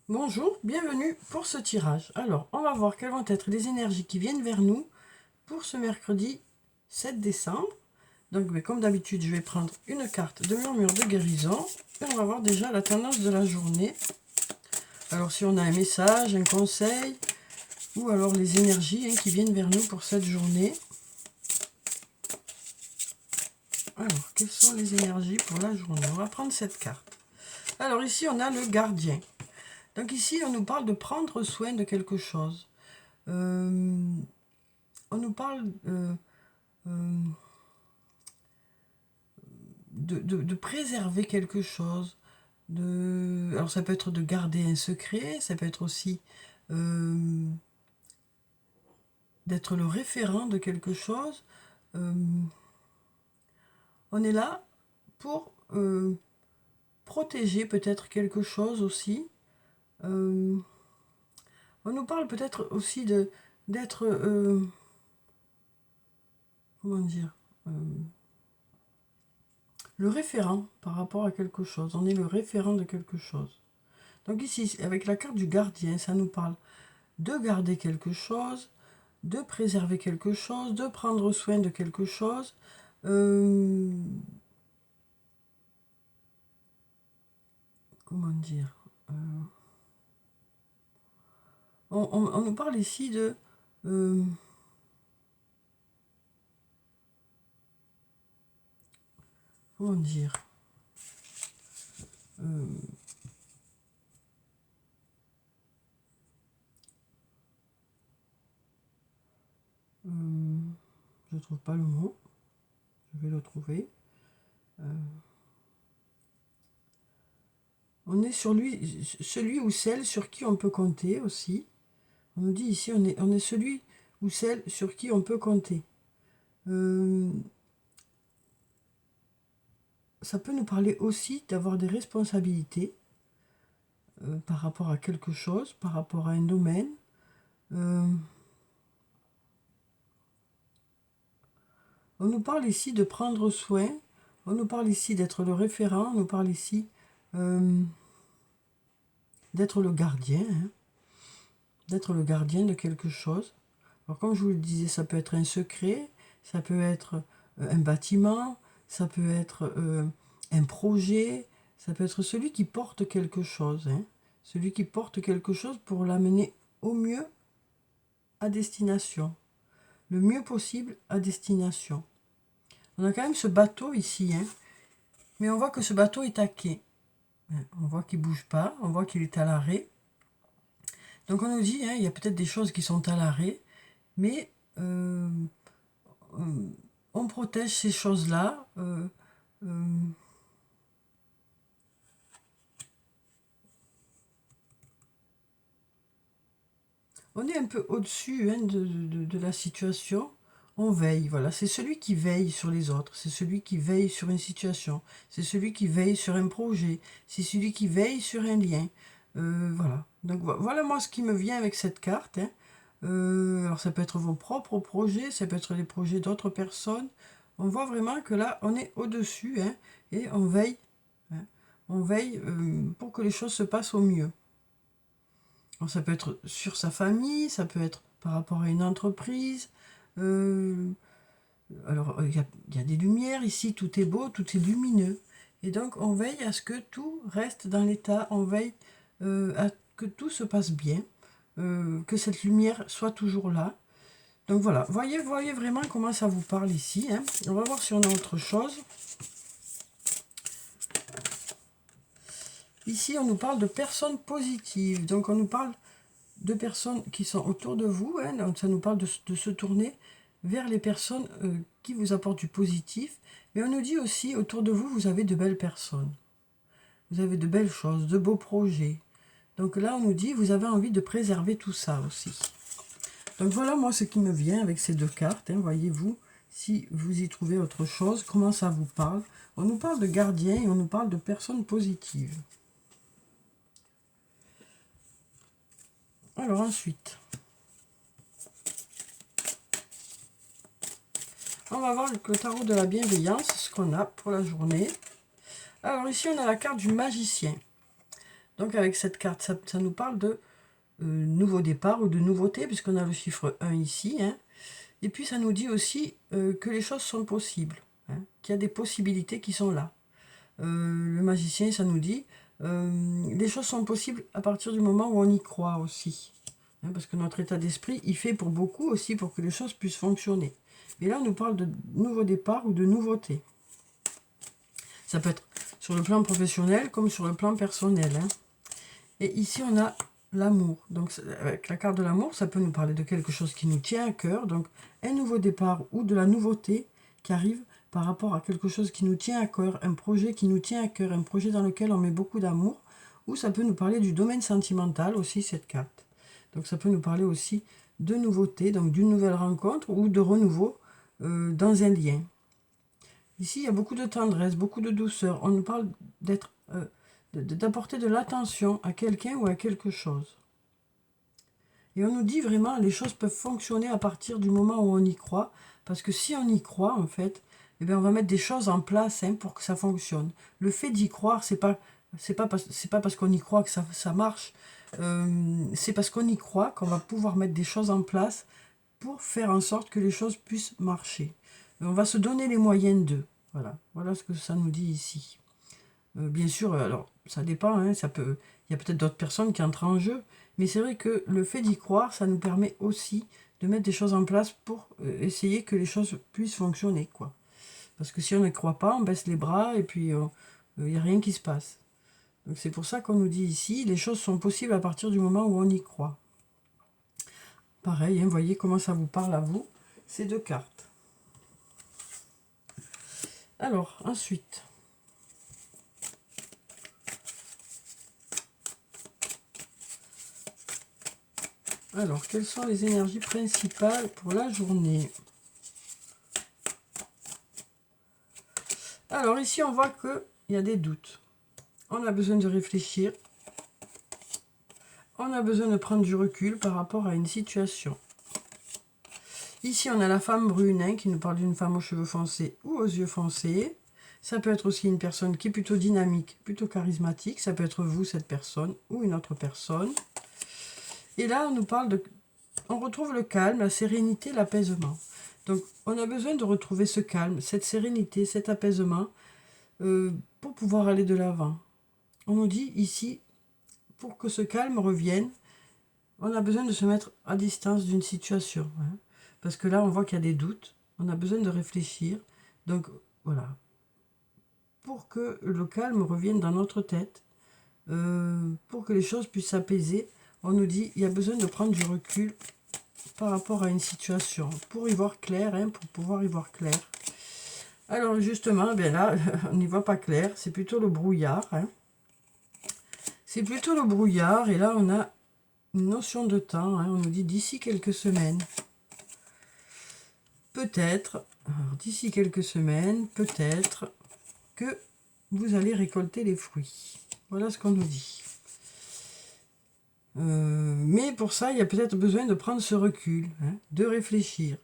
Bonjour, bienvenue pour ce tirage. Alors, on va voir quelles vont être les énergies qui viennent vers nous pour ce mercredi 7 décembre. Donc, mais comme d'habitude, je vais prendre une carte de murmure de guérison et on va voir déjà la tendance de la journée. Alors, si on a un message, un conseil ou alors les énergies qui viennent vers nous pour cette journée. Alors, quelles sont les énergies pour la journée? On va prendre cette carte. Alors, ici, on a le gardien. Donc ici, on nous parle de prendre soin de quelque chose. On nous parle de préserver quelque chose. Alors ça peut être de garder un secret, ça peut être aussi d'être le référent de quelque chose. On est là pour protéger peut-être quelque chose aussi. On nous parle peut-être aussi d'être... comment dire le référent par rapport à quelque chose. On est le référent de quelque chose. Donc ici, avec la carte du gardien, ça nous parle de garder quelque chose, de préserver quelque chose, de prendre soin de quelque chose. Comment dire on nous parle ici de... comment dire je ne trouve pas le mot. Je vais le trouver. On est sur lui, celui ou celle sur qui on peut compter aussi. On nous dit ici, on est celui ou celle sur qui on peut compter. Ça peut nous parler aussi d'avoir des responsabilités par rapport à quelque chose, par rapport à un domaine. On nous parle ici de prendre soin, on nous parle ici d'être le référent, on nous parle ici d'être le gardien, d'être le gardien de quelque chose. Alors comme je vous le disais, ça peut être un secret, ça peut être un bâtiment, ça peut être un projet, ça peut être celui qui porte quelque chose, celui qui porte quelque chose pour l'amener au mieux à destination, le mieux possible à destination. On a quand même ce bateau ici, mais on voit que ce bateau est à quai. On voit qu'il ne bouge pas, on voit qu'il est à l'arrêt. Donc on nous dit, il y a peut-être des choses qui sont à l'arrêt, mais on protège ces choses-là. On est un peu au-dessus de la situation. On veille, voilà. C'est celui qui veille sur les autres. C'est celui qui veille sur une situation. C'est celui qui veille sur un projet. C'est celui qui veille sur un lien. Voilà. Donc voilà moi ce qui me vient avec cette carte. Alors ça peut être vos propres projets, ça peut être les projets d'autres personnes. On voit vraiment que là, on est au-dessus et on veille. On veille pour que les choses se passent au mieux. Alors, ça peut être sur sa famille, ça peut être par rapport à une entreprise. Alors, il y a des lumières ici, tout est beau, tout est lumineux. Et donc, on veille à ce que tout reste dans l'état, on veille à que tout se passe bien, que cette lumière soit toujours là. Donc voilà, voyez vraiment comment ça vous parle ici. On va voir si on a autre chose. Ici, on nous parle de personnes positives. Donc, on nous parle de personnes qui sont autour de vous. Donc, ça nous parle de se tourner vers les personnes qui vous apportent du positif. Mais on nous dit aussi, autour de vous, vous avez de belles personnes. Vous avez de belles choses, de beaux projets. Donc là, on nous dit, vous avez envie de préserver tout ça aussi. Donc voilà, moi, ce qui me vient avec ces deux cartes. Voyez-vous, si vous y trouvez autre chose, comment ça vous parle. On nous parle de gardiens et on nous parle de personnes positives. Alors ensuite, on va voir avec le tarot de la bienveillance, ce qu'on a pour la journée. Alors ici, on a la carte du magicien. Donc avec cette carte, ça nous parle de nouveau départ ou de nouveauté, puisqu'on a le chiffre 1 ici. Hein. Et puis ça nous dit aussi que les choses sont possibles, hein, qu'il y a des possibilités qui sont là. Le magicien, ça nous dit, les choses sont possibles à partir du moment où on y croit aussi. Hein, parce que notre état d'esprit, il fait pour beaucoup aussi pour que les choses puissent fonctionner. Et là, on nous parle de nouveau départ ou de nouveauté. Ça peut être sur le plan professionnel comme sur le plan personnel. Hein. Et ici, on a l'amour. Donc, avec la carte de l'amour, ça peut nous parler de quelque chose qui nous tient à cœur. Donc, un nouveau départ ou de la nouveauté qui arrive par rapport à quelque chose qui nous tient à cœur, un projet qui nous tient à cœur, un projet dans lequel on met beaucoup d'amour. Ou ça peut nous parler du domaine sentimental aussi, cette carte. Donc, ça peut nous parler aussi de nouveauté, donc d'une nouvelle rencontre ou de renouveau dans un lien. Ici, il y a beaucoup de tendresse, beaucoup de douceur. On nous parle d'apporter de l'attention à quelqu'un ou à quelque chose. Et on nous dit vraiment, les choses peuvent fonctionner à partir du moment où on y croit. Parce que si on y croit, en fait, eh bien, on va mettre des choses en place pour que ça fonctionne. Le fait d'y croire, c'est pas parce qu'on y croit que ça marche. C'est parce qu'on y croit qu'on va pouvoir mettre des choses en place pour faire en sorte que les choses puissent marcher. On va se donner les moyens d'eux. Voilà ce que ça nous dit ici. Bien sûr, alors ça dépend, hein, il y a peut-être d'autres personnes qui entrent en jeu, mais c'est vrai que le fait d'y croire, ça nous permet aussi de mettre des choses en place pour essayer que les choses puissent fonctionner, quoi. Parce que si on ne croit pas, on baisse les bras et puis il n'y a rien qui se passe. Donc c'est pour ça qu'on nous dit ici, les choses sont possibles à partir du moment où on y croit. Pareil, hein, voyez comment ça vous parle à vous, ces deux cartes. Alors, ensuite... Alors, quelles sont les énergies principales pour la journée? Alors, ici, on voit qu'il y a des doutes. On a besoin de réfléchir. On a besoin de prendre du recul par rapport à une situation. Ici, on a la femme brune, hein, qui nous parle d'une femme aux cheveux foncés ou aux yeux foncés. Ça peut être aussi une personne qui est plutôt dynamique, plutôt charismatique. Ça peut être vous, cette personne, ou une autre personne. Et là, on nous parle de... On retrouve le calme, la sérénité, l'apaisement. Donc, on a besoin de retrouver ce calme, cette sérénité, cet apaisement pour pouvoir aller de l'avant. On nous dit ici, pour que ce calme revienne, on a besoin de se mettre à distance d'une situation. Hein, parce que là, on voit qu'il y a des doutes. On a besoin de réfléchir. Donc, voilà. Pour que le calme revienne dans notre tête, pour que les choses puissent s'apaiser, on nous dit il y a besoin de prendre du recul par rapport à une situation, pour y voir clair, hein, pour pouvoir y voir clair. Alors justement, bien là, on n'y voit pas clair, c'est plutôt le brouillard. Hein. C'est plutôt le brouillard, et là on a une notion de temps, hein, on nous dit d'ici quelques semaines. Peut-être, d'ici quelques semaines, peut-être que vous allez récolter les fruits. Voilà ce qu'on nous dit. Mais pour ça, il y a peut-être besoin de prendre ce recul, hein, de réfléchir,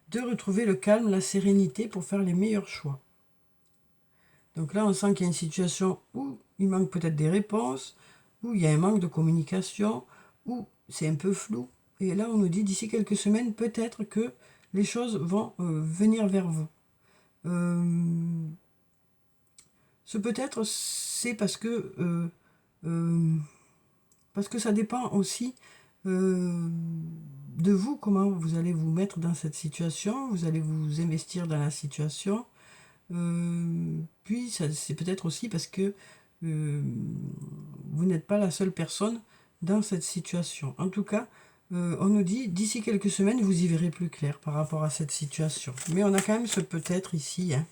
de retrouver le calme, la sérénité pour faire les meilleurs choix. Donc là, on sent qu'il y a une situation où il manque peut-être des réponses, où il y a un manque de communication, où c'est un peu flou. Et là, on nous dit d'ici quelques semaines, peut-être que les choses vont venir vers vous. Ce peut-être, c'est parce que ça dépend aussi de vous, comment vous allez vous mettre dans cette situation, vous allez vous investir dans la situation. Puis c'est peut-être aussi parce que vous n'êtes pas la seule personne dans cette situation. En tout cas, on nous dit d'ici quelques semaines, vous y verrez plus clair par rapport à cette situation. Mais on a quand même ce peut-être ici. Hein.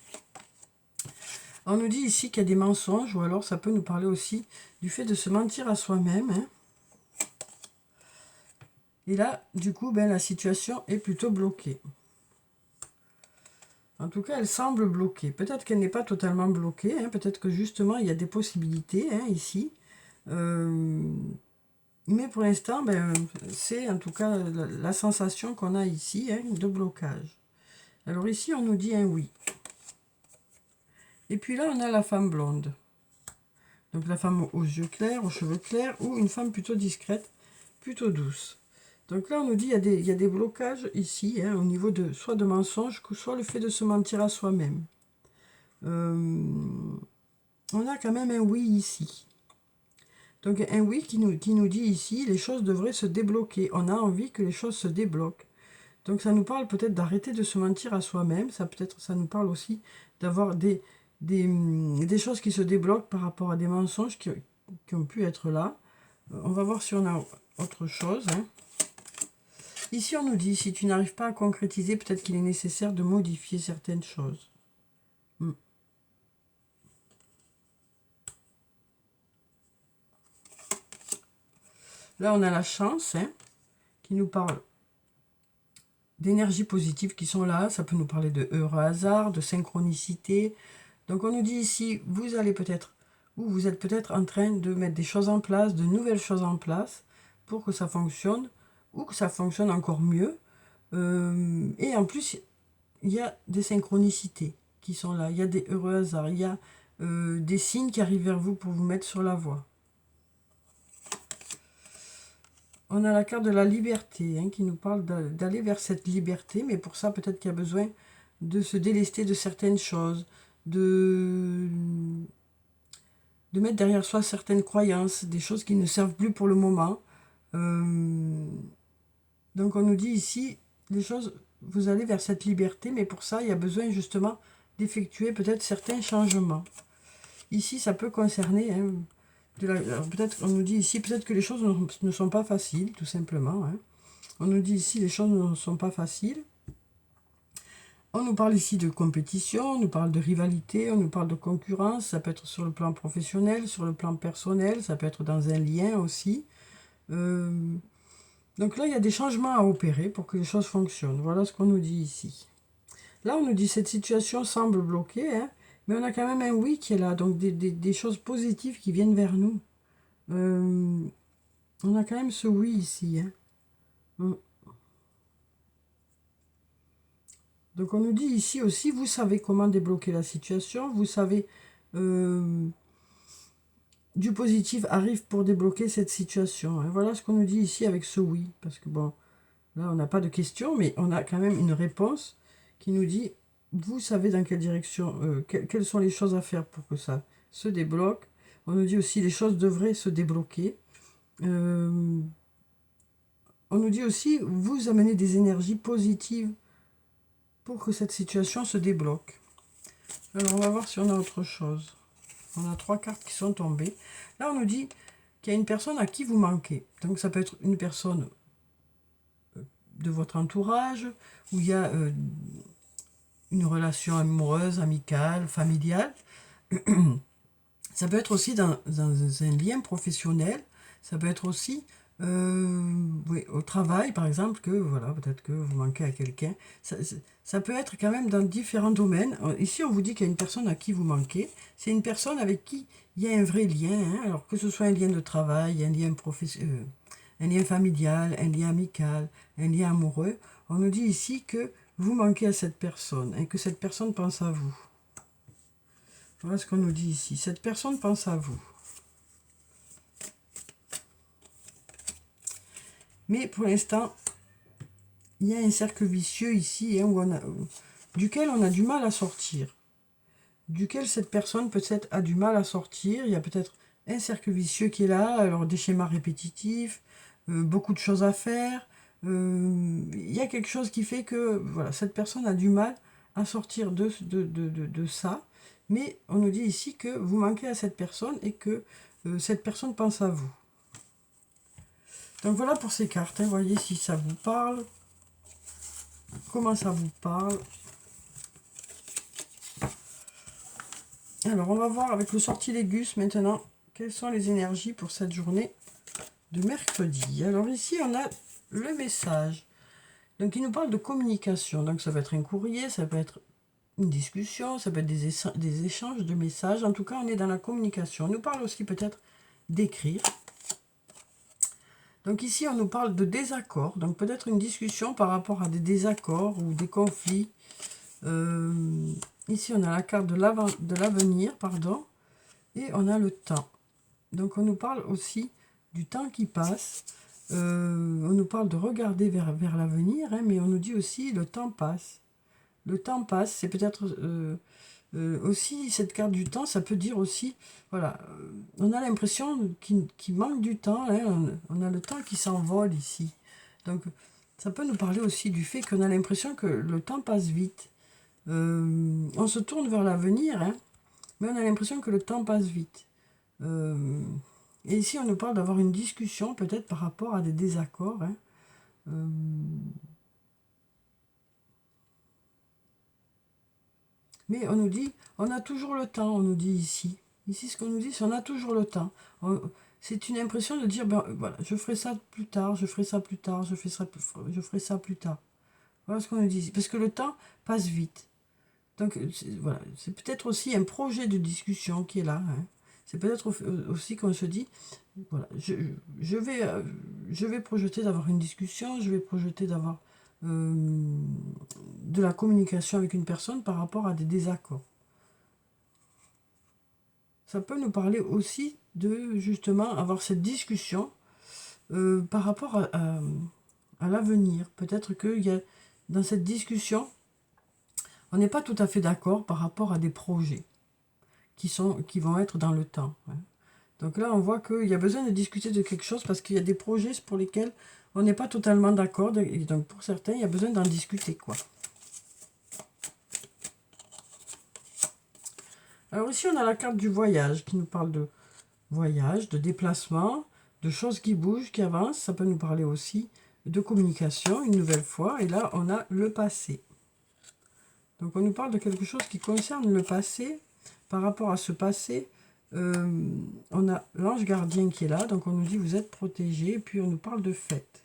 On nous dit ici qu'il y a des mensonges, ou alors ça peut nous parler aussi du fait de se mentir à soi-même. Hein. Et là, du coup, la situation est plutôt bloquée. En tout cas, elle semble bloquée. Peut-être qu'elle n'est pas totalement bloquée. Hein. Peut-être que justement, il y a des possibilités ici. Mais pour l'instant, c'est en tout cas la sensation qu'on a ici de blocage. Alors ici, on nous dit un oui. Et puis là, on a la femme blonde. Donc la femme aux yeux clairs, aux cheveux clairs, ou une femme plutôt discrète, plutôt douce. Donc là, on nous dit il y a des blocages ici, hein, au niveau de soit de mensonges, soit le fait de se mentir à soi-même. On a quand même un oui ici. Donc un oui qui nous dit ici, les choses devraient se débloquer. On a envie que les choses se débloquent. Donc ça nous parle peut-être d'arrêter de se mentir à soi-même. Ça nous parle aussi d'avoir des choses qui se débloquent par rapport à des mensonges qui ont pu être là. On va voir si on a autre chose. Hein. Ici, on nous dit, si tu n'arrives pas à concrétiser, peut-être qu'il est nécessaire de modifier certaines choses. Là, on a la chance, hein, qui nous parle d'énergies positives qui sont là. Ça peut nous parler de heureux hasard, de synchronicité. Donc, on nous dit ici, vous allez peut-être, ou vous êtes peut-être en train de mettre des choses en place, de nouvelles choses en place, pour que ça fonctionne, ou que ça fonctionne encore mieux. Et en plus, il y a des synchronicités qui sont là. Il y a des heureux hasards. Il y a des signes qui arrivent vers vous pour vous mettre sur la voie. On a la carte de la liberté, hein, qui nous parle d'aller vers cette liberté, mais pour ça, peut-être qu'il y a besoin de se délester de certaines choses, de mettre derrière soi certaines croyances, des choses qui ne servent plus pour le moment. Donc on nous dit ici, les choses, vous allez vers cette liberté, mais pour ça, il y a besoin justement d'effectuer peut-être certains changements. Ici, ça peut concerner... Hein, peut-être on nous dit ici, peut-être que les choses ne sont pas faciles, tout simplement. Hein. On nous dit ici, les choses ne sont pas faciles. On nous parle ici de compétition, on nous parle de rivalité, on nous parle de concurrence. Ça peut être sur le plan professionnel, sur le plan personnel, ça peut être dans un lien aussi. Donc là, il y a des changements à opérer pour que les choses fonctionnent. Voilà ce qu'on nous dit ici. Là, on nous dit cette situation semble bloquée, hein, mais on a quand même un oui qui est là, donc des choses positives qui viennent vers nous. On a quand même ce oui ici. Hein. Donc on nous dit ici aussi, vous savez comment débloquer la situation, vous savez, du positif arrive pour débloquer cette situation. Hein. Voilà ce qu'on nous dit ici avec ce oui, parce que bon, là on n'a pas de question, mais on a quand même une réponse qui nous dit, vous savez dans quelle direction, quelles sont les choses à faire pour que ça se débloque. On nous dit aussi, les choses devraient se débloquer. On nous dit aussi, vous amenez des énergies positives pour que cette situation se débloque. Alors, on va voir si on a autre chose. On a 3 cartes qui sont tombées. Là, on nous dit qu'il y a une personne à qui vous manquez. Donc, ça peut être une personne de votre entourage, où il y a une relation amoureuse, amicale, familiale. Ça peut être aussi dans un lien professionnel. Ça peut être aussi oui, au travail, par exemple, que voilà, peut-être que vous manquez à quelqu'un. Ça peut être quand même dans différents domaines. Ici, on vous dit qu'il y a une personne à qui vous manquez. C'est une personne avec qui il y a un vrai lien. Hein, alors que ce soit un lien de travail, un lien un lien familial, un lien amical, un lien amoureux. On nous dit ici que vous manquez à cette personne et que cette personne pense à vous. Voilà ce qu'on nous dit ici. Cette personne pense à vous. Mais pour l'instant, il y a un cercle vicieux ici, hein, duquel on a du mal à sortir. Duquel cette personne peut-être a du mal à sortir. Il y a peut-être un cercle vicieux qui est là, alors des schémas répétitifs, beaucoup de choses à faire. Il y a quelque chose qui fait que voilà, cette personne a du mal à sortir de ça. Mais on nous dit ici que vous manquez à cette personne et que cette personne pense à vous. Donc voilà pour ces cartes. Hein. Voyez si ça vous parle. Comment ça vous parle. Alors on va voir avec le sortilègus maintenant. Quelles sont les énergies pour cette journée de mercredi. Alors ici on a le message. Donc il nous parle de communication. Donc ça peut être un courrier, ça peut être une discussion, ça peut être des échanges de messages. En tout cas, on est dans la communication. On nous parle aussi peut-être d'écrire. Donc ici, on nous parle de désaccords. Donc peut-être une discussion par rapport à des désaccords ou des conflits. Ici, on a la carte de l'avenir, pardon. Et on a le temps. Donc on nous parle aussi du temps qui passe. On nous parle de regarder vers l'avenir, hein, mais on nous dit aussi le temps passe. Le temps passe, c'est peut-être aussi cette carte du temps, ça peut dire aussi, voilà, on a l'impression qu'il manque du temps, hein, on a le temps qui s'envole ici. Donc ça peut nous parler aussi du fait qu'on a l'impression que le temps passe vite. On se tourne vers l'avenir, hein, mais on a l'impression que le temps passe vite. Et ici, on nous parle d'avoir une discussion, peut-être par rapport à des désaccords. Hein. Mais on nous dit, on a toujours le temps, on nous dit ici. Ici, ce qu'on nous dit, c'est on a toujours le temps. C'est une impression de dire, ben voilà, je ferai ça plus tard, je ferai ça plus tard, je ferai ça plus tard. Voilà ce qu'on nous dit ici. Parce que le temps passe vite. Donc, voilà, c'est peut-être aussi un projet de discussion qui est là. Hein. C'est peut-être aussi qu'on se dit, voilà, je vais projeter d'avoir une discussion, je vais projeter d'avoir de la communication avec une personne par rapport à des désaccords. Ça peut nous parler aussi de, justement, avoir cette discussion par rapport à l'avenir. Peut-être qu'il y a, dans cette discussion, on n'est pas tout à fait d'accord par rapport à des projets qui vont être dans le temps. Hein. Donc là, on voit qu'il y a besoin de discuter de quelque chose parce qu'il y a des projets pour lesquels on n'est pas totalement d'accord. Et donc pour certains, il y a besoin d'en discuter, quoi. Alors ici, on a la carte du voyage qui nous parle de voyage, de déplacement, de choses qui bougent, qui avancent. Ça peut nous parler aussi de communication, une nouvelle fois. Et là, on a le passé. Donc on nous parle de quelque chose qui concerne le passé. Par rapport à ce passé, on a l'ange gardien qui est là. Donc on nous dit vous êtes protégé. Et puis on nous parle de fête.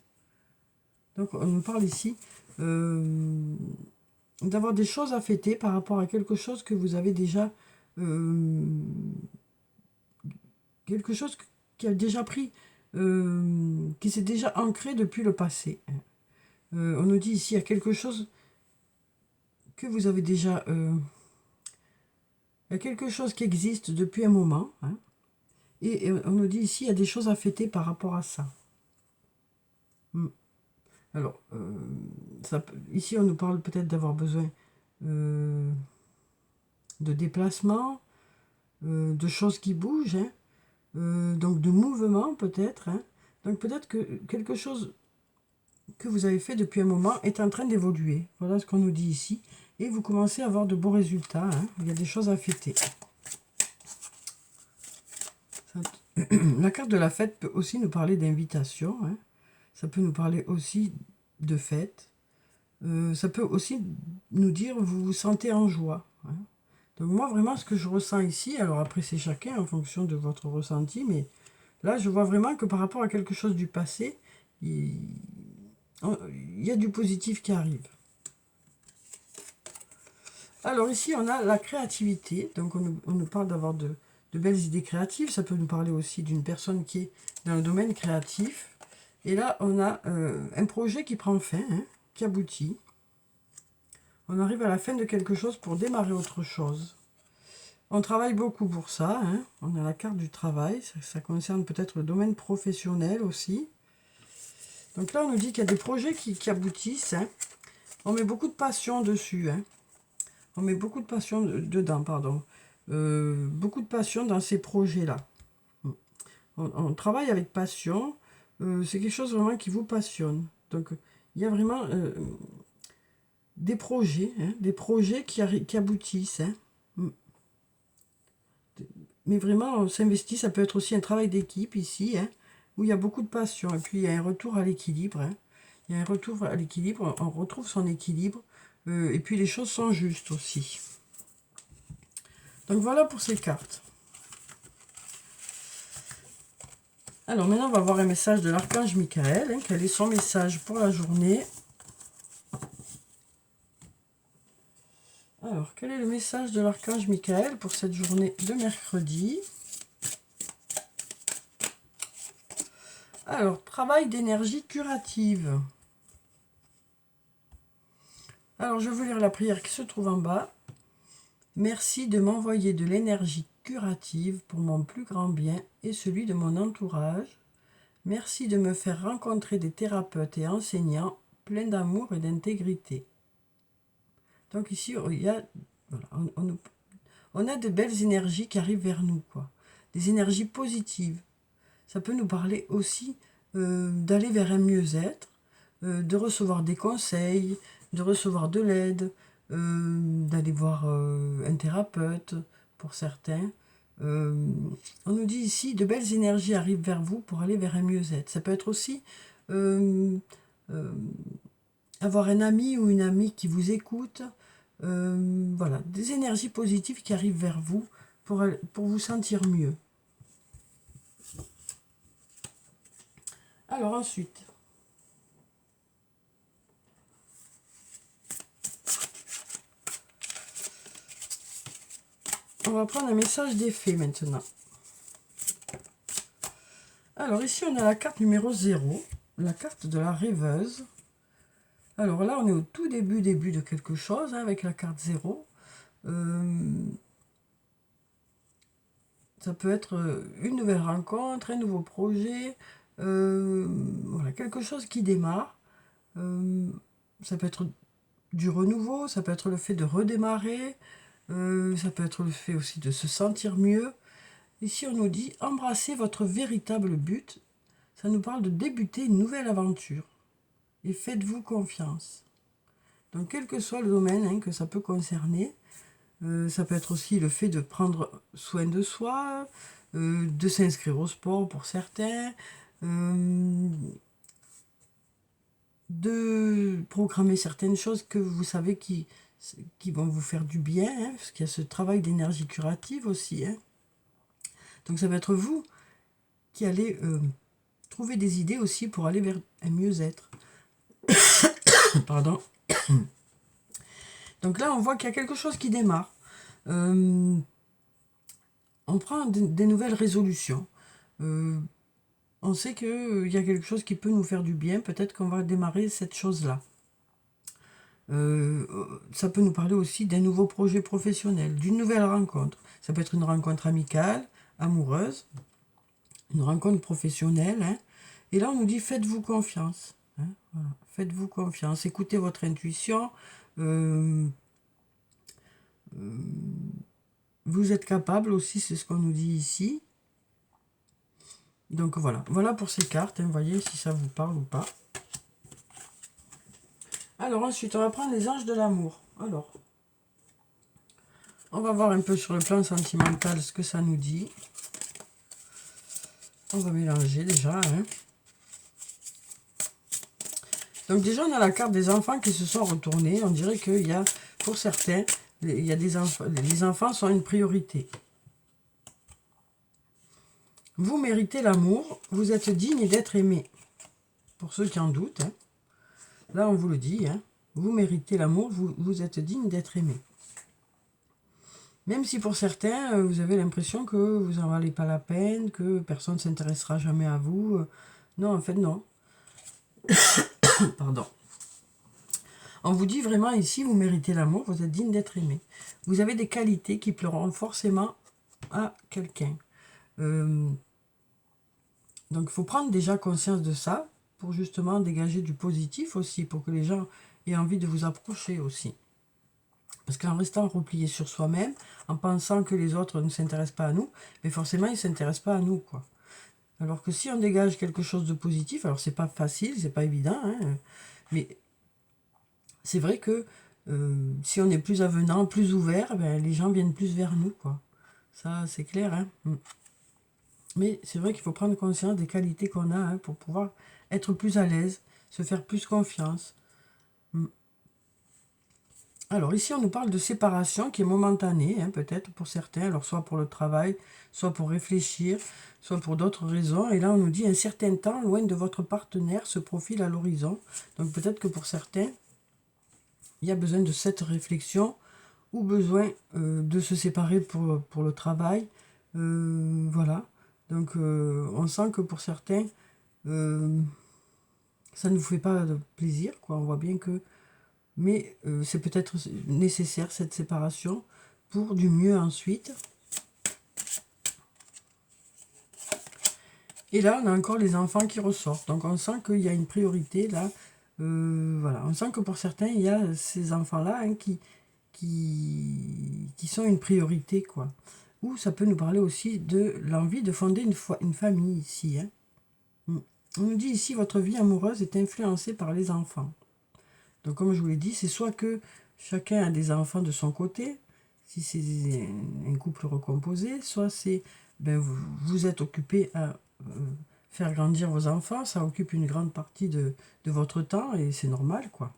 Donc on nous parle ici d'avoir des choses à fêter par rapport à quelque chose que vous avez déjà... quelque chose qui a déjà pris... qui s'est déjà ancré depuis le passé. On nous dit ici, il y a quelque chose que vous avez déjà... il y a quelque chose qui existe depuis un moment. Hein, et on nous dit ici, il y a des choses à fêter par rapport à ça. Alors, ici, on nous parle peut-être d'avoir besoin de déplacement, de choses qui bougent, hein, donc de mouvement peut-être. Hein. Donc peut-être que quelque chose que vous avez fait depuis un moment est en train d'évoluer. Voilà ce qu'on nous dit ici. Et vous commencez à avoir de beaux résultats. Hein. Il y a des choses à fêter. La carte de la fête peut aussi nous parler d'invitation. Hein. Ça peut nous parler aussi de fête. Ça peut aussi nous dire vous vous sentez en joie. Hein. Donc moi vraiment ce que je ressens ici, alors après c'est chacun en fonction de votre ressenti, mais là je vois vraiment que par rapport à quelque chose du passé, il y a du positif qui arrive. Alors ici on a la créativité, donc on nous parle d'avoir de belles idées créatives, ça peut nous parler aussi d'une personne qui est dans le domaine créatif. Et là on a un projet qui prend fin, hein, qui aboutit. On arrive à la fin de quelque chose pour démarrer autre chose. On travaille beaucoup pour ça. Hein. On a la carte du travail. Ça concerne peut-être le domaine professionnel aussi. Donc là, on nous dit qu'il y a des projets qui aboutissent. Hein. On met beaucoup de passion dessus. Hein. On met beaucoup de passion dedans, pardon. Beaucoup de passion dans ces projets-là. On travaille avec passion. C'est quelque chose vraiment qui vous passionne. Donc, il y a vraiment... des projets qui aboutissent. Hein. Mais vraiment, on s'investit, ça peut être aussi un travail d'équipe ici, hein, où il y a beaucoup de passion. Et puis, il y a un retour à l'équilibre. Hein. Il y a un retour à l'équilibre, on retrouve son équilibre. Et puis, les choses sont justes aussi. Donc, voilà pour ces cartes. Alors, maintenant, on va voir un message de l'archange Michael. Hein, quel est son message pour la journée ? Alors, quel est le message de l'archange Michael pour cette journée de mercredi? Alors, travail d'énergie curative. Alors, je veux lire la prière qui se trouve en bas. Merci de m'envoyer de l'énergie curative pour mon plus grand bien et celui de mon entourage. Merci de me faire rencontrer des thérapeutes et enseignants pleins d'amour et d'intégrité. Donc ici, il y a, voilà, on a de belles énergies qui arrivent vers nous, quoi. Des énergies positives. Ça peut nous parler aussi d'aller vers un mieux-être, de recevoir des conseils, de recevoir de l'aide, d'aller voir un thérapeute pour certains. On nous dit ici, de belles énergies arrivent vers vous pour aller vers un mieux-être. Ça peut être aussi avoir un ami ou une amie qui vous écoute. Voilà, des énergies positives qui arrivent vers vous pour vous sentir mieux. Alors ensuite, on va prendre un message d'effet maintenant. Alors ici, on a la carte numéro 0, la carte de la rêveuse. Alors là, on est au tout début de quelque chose, hein, avec la carte 0. Ça peut être une nouvelle rencontre, un nouveau projet, voilà, quelque chose qui démarre. Ça peut être du renouveau, ça peut être le fait de redémarrer, ça peut être le fait aussi de se sentir mieux. Ici, on nous dit « Embrassez votre véritable but ». Ça nous parle de débuter une nouvelle aventure. Et faites-vous confiance. Donc, quel que soit le domaine, hein, que ça peut concerner, ça peut être aussi le fait de prendre soin de soi, de s'inscrire au sport pour certains, de programmer certaines choses que vous savez qui vont vous faire du bien, hein, parce qu'il y a ce travail d'énergie curative aussi. Hein. Donc ça va être vous qui allez trouver des idées aussi pour aller vers un mieux-être. Pardon. Donc là, on voit qu'il y a quelque chose qui démarre. On prend des nouvelles résolutions. On sait qu'il y a quelque chose qui peut nous faire du bien. Peut-être qu'on va démarrer cette chose-là. Ça peut nous parler aussi d'un nouveau projet professionnel, d'une nouvelle rencontre. Ça peut être une rencontre amicale, amoureuse, une rencontre professionnelle. Hein. Et là, on nous dit, faites-vous confiance. Hein, voilà. Faites-vous confiance. Écoutez votre intuition. Vous êtes capable aussi, c'est ce qu'on nous dit ici. Donc voilà, voilà pour ces cartes, hein, voyez si ça vous parle ou pas. Alors ensuite, on va prendre les anges de l'amour. Alors, on va voir un peu sur le plan sentimental ce que ça nous dit. On va mélanger déjà. Hein. Donc déjà, on a la carte des enfants qui se sont retournés. On dirait qu'il y a, pour certains, il y a des enfants, les enfants sont une priorité. Vous méritez l'amour, vous êtes digne d'être aimé. Pour ceux qui en doutent, hein. Là on vous le dit, hein. Vous méritez l'amour, vous êtes digne d'être aimé. Même si pour certains, vous avez l'impression que vous n'en valez pas la peine, que personne ne s'intéressera jamais à vous. Non, en fait non. Pardon. On vous dit vraiment ici, vous méritez l'amour, vous êtes digne d'être aimé. Vous avez des qualités qui plairont forcément à quelqu'un. Donc, il faut prendre déjà conscience de ça pour justement dégager du positif aussi, pour que les gens aient envie de vous approcher aussi. Parce qu'en restant replié sur soi-même, en pensant que les autres ne s'intéressent pas à nous, mais forcément, ils ne s'intéressent pas à nous, quoi. Alors que si on dégage quelque chose de positif, alors c'est pas facile, c'est pas évident, hein, mais c'est vrai que si on est plus avenant, plus ouvert, ben, les gens viennent plus vers nous, quoi. Ça, c'est clair, hein. Mais c'est vrai qu'il faut prendre conscience des qualités qu'on a, hein, pour pouvoir être plus à l'aise, se faire plus confiance. Alors ici, on nous parle de séparation qui est momentanée, hein, peut-être pour certains, alors soit pour le travail, soit pour réfléchir, soit pour d'autres raisons. Et là, on nous dit un certain temps loin de votre partenaire se profile à l'horizon. Donc peut-être que pour certains, il y a besoin de cette réflexion ou besoin de se séparer pour le travail. Voilà. Donc on sent que pour certains, ça ne vous fait pas de plaisir, quoi. On voit bien que... Mais c'est peut-être nécessaire, cette séparation, pour du mieux ensuite. Et là, on a encore les enfants qui ressortent. Donc, on sent qu'il y a une priorité là. Voilà, on sent que pour certains, il y a ces enfants-là hein, qui sont une priorité, quoi. Ou ça peut nous parler aussi de l'envie de fonder une famille ici. Hein. On nous dit ici, votre vie amoureuse est influencée par les enfants. Donc, comme je vous l'ai dit, c'est soit que chacun a des enfants de son côté, si c'est un couple recomposé, soit c'est vous êtes occupé à faire grandir vos enfants, ça occupe une grande partie de votre temps et c'est normal, quoi.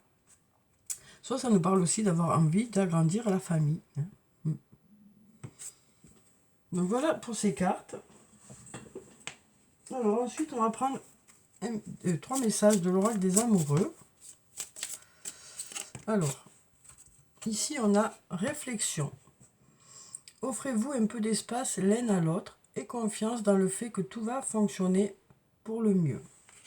Soit ça nous parle aussi d'avoir envie d'agrandir la famille. Hein. Donc voilà pour ces cartes. Alors ensuite, on va prendre 3 messages de l'oracle des amoureux. Alors, ici on a réflexion. Offrez-vous un peu d'espace l'un à l'autre et confiance dans le fait que tout va fonctionner pour le mieux.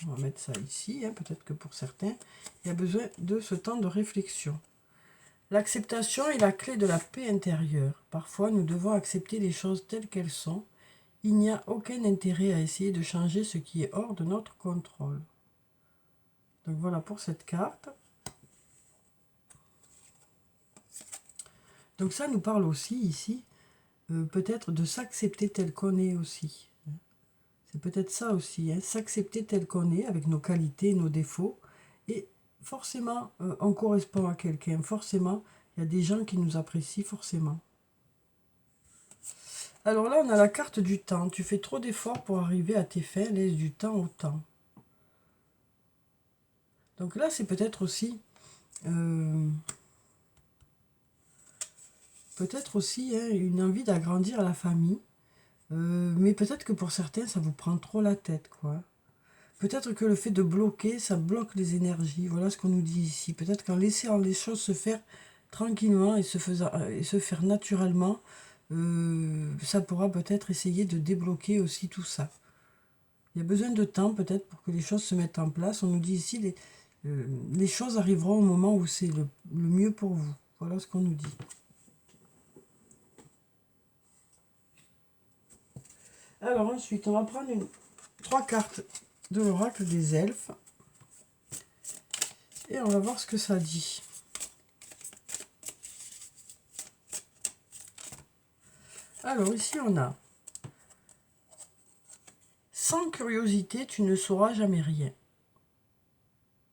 On va mettre ça ici, hein, peut-être que pour certains, il y a besoin de ce temps de réflexion. L'acceptation est la clé de la paix intérieure. Parfois, nous devons accepter les choses telles qu'elles sont. Il n'y a aucun intérêt à essayer de changer ce qui est hors de notre contrôle. Donc voilà pour cette carte. Donc ça nous parle aussi ici, peut-être de s'accepter tel qu'on est aussi. C'est peut-être ça aussi, hein, s'accepter tel qu'on est, avec nos qualités, nos défauts. Et forcément, on correspond à quelqu'un. Forcément, il y a des gens qui nous apprécient, forcément. Alors là, on a la carte du temps. Tu fais trop d'efforts pour arriver à tes fins, laisse du temps au temps. Donc là, c'est peut-être aussi... hein, une envie d'agrandir la famille. Mais peut-être que pour certains, ça vous prend trop la tête, quoi. Peut-être que le fait de bloquer, ça bloque les énergies. Voilà ce qu'on nous dit ici. Peut-être qu'en laissant les choses se faire tranquillement et se faire naturellement, ça pourra peut-être essayer de débloquer aussi tout ça. Il y a besoin de temps peut-être pour que les choses se mettent en place. On nous dit ici, les choses arriveront au moment où c'est le mieux pour vous. Voilà ce qu'on nous dit. Alors ensuite, on va prendre 3 cartes de l'oracle des elfes. Et on va voir ce que ça dit. Alors ici on a sans curiosité, tu ne sauras jamais rien.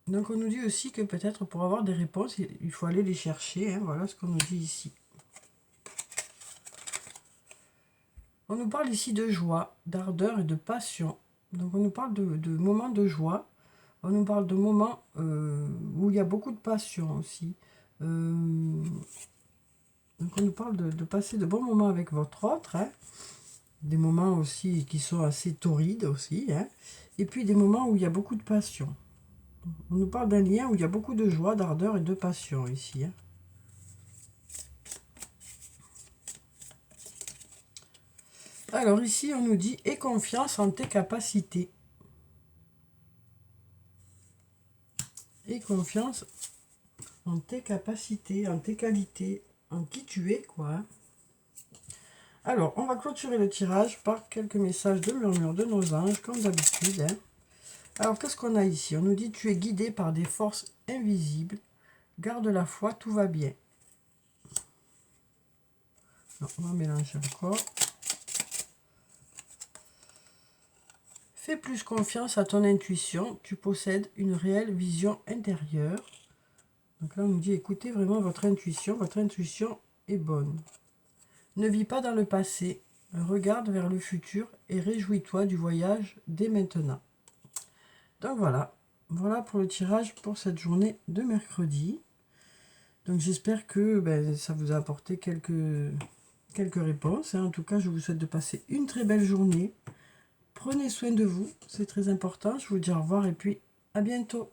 Donc on nous dit aussi que peut-être pour avoir des réponses, il faut aller les chercher. Hein, voilà ce qu'on nous dit ici. On nous parle ici de joie, d'ardeur et de passion. Donc on nous parle de moments de joie. On nous parle de moments où il y a beaucoup de passion aussi. Donc on nous parle de passer de bons moments avec votre autre. Hein. Des moments aussi qui sont assez torrides aussi. Hein. Et puis des moments où il y a beaucoup de passion. On nous parle d'un lien où il y a beaucoup de joie, d'ardeur et de passion ici. Hein. Alors ici, on nous dit « Aie confiance en tes capacités ». Aie confiance en tes capacités, en tes qualités, en qui tu es, quoi. Hein. Alors, on va clôturer le tirage par quelques messages de murmure de nos anges, comme d'habitude. Hein. Alors, qu'est-ce qu'on a ici? On nous dit « Tu es guidé par des forces invisibles. Garde la foi, tout va bien. » Non, on va mélanger encore. Fais plus confiance à ton intuition, tu possèdes une réelle vision intérieure. Donc là, on nous dit, écoutez vraiment votre intuition est bonne. Ne vis pas dans le passé, regarde vers le futur et réjouis-toi du voyage dès maintenant. Donc voilà, voilà pour le tirage pour cette journée de mercredi. Donc j'espère que ça vous a apporté quelques réponses. Hein. En tout cas, je vous souhaite de passer une très belle journée. Prenez soin de vous, c'est très important. Je vous dis au revoir et puis à bientôt.